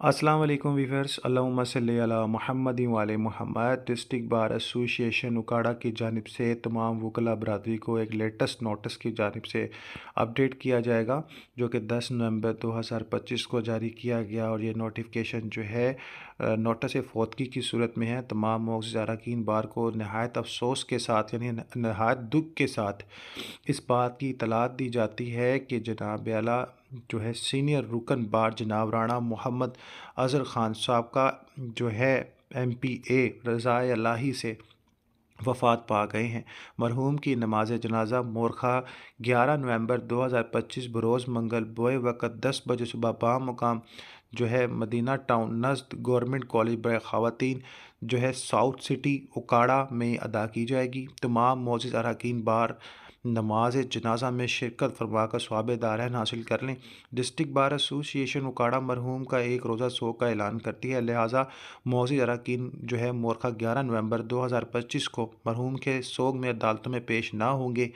अस्सलाम वालेकुम वीवर्स, अल्लाहुम्मा सल्ली अला मुहम्मदिन व आले Muhammad. District bar association Okara की जानिब से तमाम वकला बरादरी को एक लेटेस्ट नोटिस की जानिब से अपडेट किया जाएगा, जो कि 10 नवंबर 2025 को जारी किया गया। और ये नोटिफिकेशन जो है नोटिस फ़ौतगी की सूरत में है। तमाम मोअज़्ज़िज़ अरकान बार को नहायत अफसोस के साथ, यानी नहायत दुख के साथ इस बात की इतलात दी जाती है कि जनाब आला जो है सीनियर रुकन बार जनाब राणा मोहम्मद अज़हर ख़ान साहब का जो है MPA रज़ाए इलाही से वफ़ात पा गए हैं। मरहूम की नमाज जनाजा मोरखा 11 नवंबर 2025 बरोज़ मंगल बोए वक़्त 10 बजे सुबह बामुकाम जो है मदीना टाउन नज़द गवर्नमेंट कॉलेज बर ख़वातीन जो है साउथ सिटी उकाड़ा में अदा की जाएगी। तमाम मोअज़्ज़िज़ अरकान बार नमाज जनाजा में शिरकत फरमा कर सवाब दारैन हासिल कर लें। डिस्ट्रिक्ट बार एसोसिएशन उकाड़ा मरहूम का एक रोज़ा सोग का ऐलान करती है, लिहाजा मोअज़्ज़िज़ अरकान जो है मोरखा 11 नवंबर 2025 को मरहूम के सोग में अदालतों में पेश ना होंगे।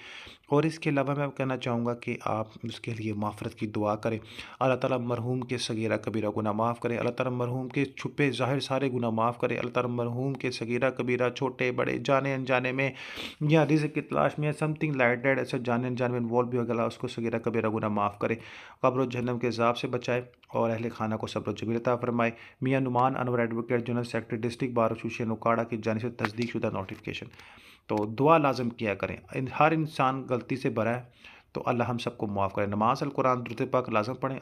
और इसके अलावा मैं कहना चाहूँगा कि आप उसके लिए माफ़रत की दुआ करें। अल्लाह ताला मरहूम के सगीरा कबीरा गुनाह माफ़ करे। अल्लाह ताला मरहूम के छुपे ज़ाहिर सारे गुनाह माफ़ करे। अल्लाह ताला मरहूम के सगीरा कबीरा छोटे बड़े जाने अनजाने में या रिज़्क़ की तलाश में समथिंग लाइक दैट ऐसे जाने अनजाने में इन्वॉल्व भी हो गया, उसको सगीरा कबीरा गुनाह माफ़ करे। कब्र जहन्नम के अज़ाब से बचाए और अहले खाना को सब्र जमील अता फ़रमाए। मियां Numan Anwar advocate general secretary district bar association Okara की जानिब से तस्दीक शुदा नोटिफिकेशन। तो दुआ लाजम किया करें। हर इंसान गलती से बरा है, तो अल्लाह हम सबको माफ़ करे। नमाज अल कुरान दुरूद पाक लाजम पढ़ें।